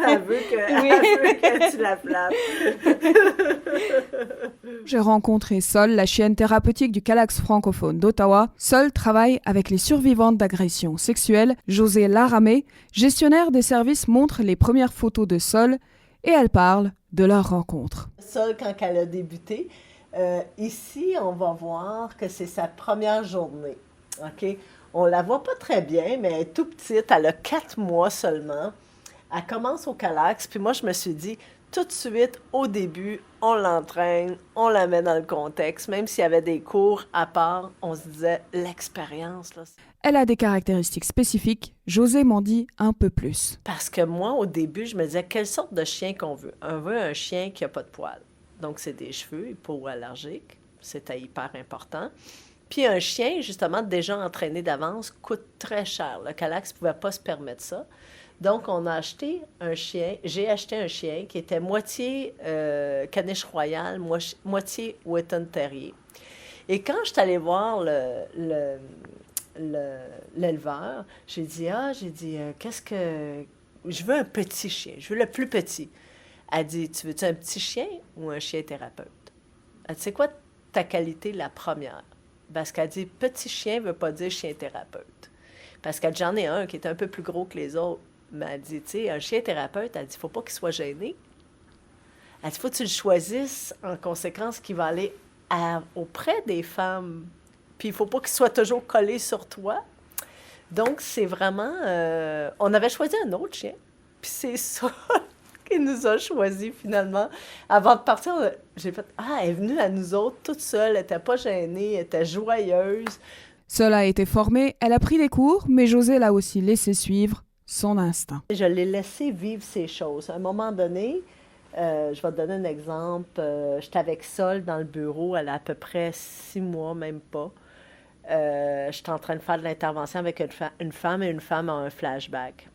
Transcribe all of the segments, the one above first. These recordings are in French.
Elle veut que tu la flattes. J'ai rencontré Sol, la chienne thérapeutique du Kallax francophone d'Ottawa. Sol travaille avec les survivantes d'agressions sexuelles. José Laramé, gestionnaire des services, montre les premières photos de Sol et elle parle de leur rencontre. Sol, quand elle a débuté, ici, on va voir que c'est sa première journée. OK? On la voit pas très bien, mais elle est tout petite. Elle a 4 mois seulement. Elle commence au Kallax. Puis moi, je me suis dit, tout de suite, au début, on l'entraîne, on la met dans le contexte. Même s'il y avait des cours à part, on se disait, l'expérience, là. Elle a des caractéristiques spécifiques. José m'en dit un peu plus. Parce que moi, au début, je me disais, quelle sorte de chien qu'on veut? On veut un chien qui n'a pas de poils. Donc, c'est des cheveux, peau allergique. C'était hyper important. Puis un chien, justement, déjà entraîné d'avance, coûte très cher. Le Kallax ne pouvait pas se permettre ça. Donc, on a acheté un chien. J'ai acheté un chien qui était moitié caniche royale, moitié Wetton Terrier. Et quand je suis allée voir l'éleveur, j'ai dit, qu'est-ce que... Je veux un petit chien. Je veux le plus petit. Elle dit, tu veux-tu un petit chien ou un chien thérapeute? Elle dit, c'est quoi ta qualité la première? Parce qu'elle dit, petit chien ne veut pas dire chien thérapeute. Parce que j'en ai un qui est un peu plus gros que les autres. Mais elle dit, tu sais, un chien thérapeute, elle dit, il ne faut pas qu'il soit gêné. Elle dit, il faut que tu le choisisses en conséquence qui va aller auprès des femmes. Puis il ne faut pas qu'il soit toujours collé sur toi. Donc, c'est vraiment... on avait choisi un autre chien. Puis c'est ça qui nous a choisi finalement. Avant de partir, j'ai fait « Ah, elle est venue à nous autres toute seule, elle n'était pas gênée, elle était joyeuse. » Sol a été formée, elle a pris des cours, mais José l'a aussi laissé suivre son instinct. Je l'ai laissé vivre ces choses. À un moment donné, je vais te donner un exemple. J'étais avec Sol dans le bureau, elle a à peu près 6 mois, même pas. J'étais en train de faire de l'intervention avec une femme et une femme a un flashback.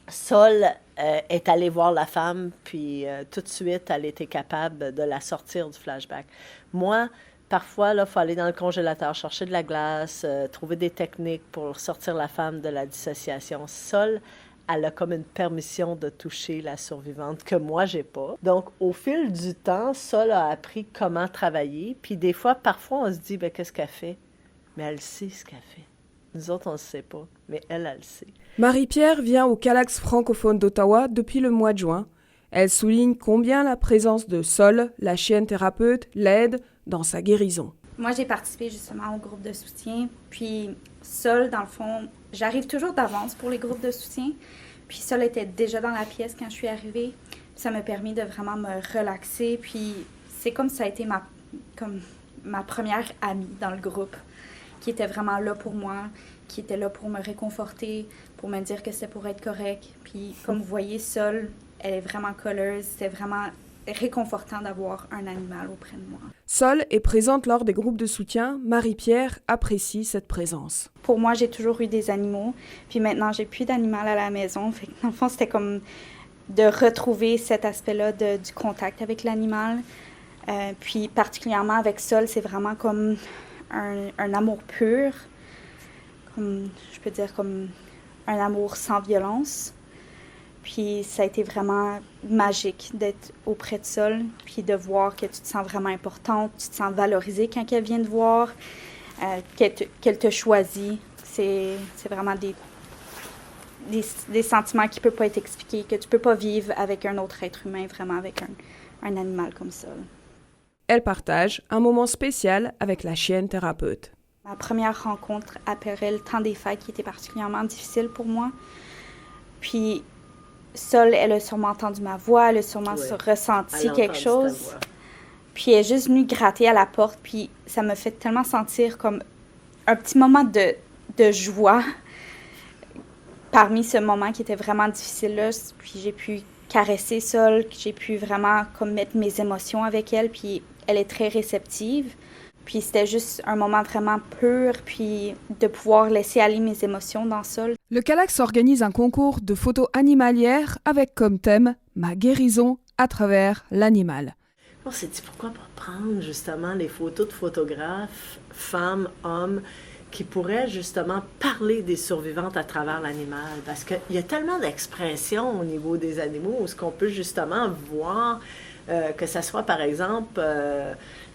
Sol est allée voir la femme, puis tout de suite, elle était capable de la sortir du flashback. Moi, parfois, il faut aller dans le congélateur, chercher de la glace, trouver des techniques pour sortir la femme de la dissociation. Sol, elle a comme une permission de toucher la survivante que moi, j'ai pas. Donc, au fil du temps, Sol a appris comment travailler, puis des fois, parfois, on se dit, ben qu'est-ce qu'elle fait? Mais elle sait ce qu'elle fait. Nous autres, on ne sait pas, mais elle le sait. Marie-Pierre vient au Kallax francophone d'Ottawa depuis le mois de juin. Elle souligne combien la présence de Sol, la chienne thérapeute, l'aide dans sa guérison. Moi, j'ai participé justement au groupe de soutien. Puis Sol, dans le fond, j'arrive toujours d'avance pour les groupes de soutien. Puis Sol était déjà dans la pièce quand je suis arrivée. Ça m'a permis de vraiment me relaxer. Puis c'est comme ça a été ma première amie dans le groupe, qui était vraiment là pour moi, qui était là pour me réconforter, pour me dire que c'était pour être correct. Puis comme vous voyez, Sol, elle est vraiment colleuse. C'était vraiment réconfortant d'avoir un animal auprès de moi. Sol est présente lors des groupes de soutien. Marie-Pierre apprécie cette présence. Pour moi, j'ai toujours eu des animaux. Puis maintenant, j'ai plus d'animal à la maison. Fait que dans le fond, c'était comme de retrouver cet aspect-là du contact avec l'animal. Puis particulièrement avec Sol, c'est vraiment comme un amour pur, comme je peux dire comme un amour sans violence. Puis ça a été vraiment magique d'être auprès de Sol, puis de voir que tu te sens vraiment importante, tu te sens valorisée quand elle vient te voir, qu'elle te choisit. C'est vraiment des sentiments qui ne peuvent pas être expliqués, que tu ne peux pas vivre avec un autre être humain, vraiment avec un animal comme Sol. Elle partage un moment spécial avec la chienne thérapeute. Ma première rencontre après le temps des fêtes qui était particulièrement difficile pour moi. Puis Sol, elle a sûrement entendu ma voix, elle a sûrement ressenti quelque chose. Puis elle est juste venue gratter à la porte, puis ça m'a fait tellement sentir comme un petit moment de joie parmi ce moment qui était vraiment difficile là. Puis j'ai pu caresser Sol, j'ai pu vraiment comme mettre mes émotions avec elle, puis elle est très réceptive. Puis c'était juste un moment vraiment pur, puis de pouvoir laisser aller mes émotions dans Sol. Le Kallax organise un concours de photos animalières avec comme thème « Ma guérison à travers l'animal ». On s'est dit pourquoi pas prendre justement les photos de photographes, femmes, hommes, qui pourrait justement parler des survivantes à travers l'animal. Parce qu'il y a tellement d'expressions au niveau des animaux où ce qu'on peut justement voir, que ce soit par exemple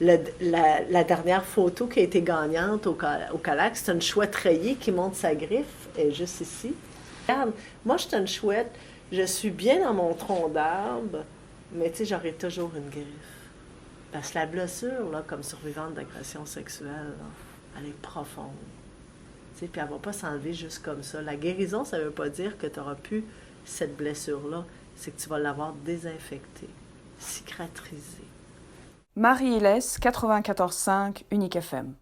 la dernière photo qui a été gagnante au Calac, c'est une chouette rayée qui monte sa griffe, elle est juste ici. Regarde, moi je suis une chouette, je suis bien dans mon tronc d'arbre, mais tu sais, j'aurai toujours une griffe. Parce que la blessure, là, comme survivante d'agression sexuelle, là, elle est profonde. Tu sais, puis elle ne va pas s'enlever juste comme ça. La guérison, ça ne veut pas dire que tu n'auras plus cette blessure-là. C'est que tu vas l'avoir désinfectée, cicatrisée. Marie-Hélès, 94.5, Unique FM.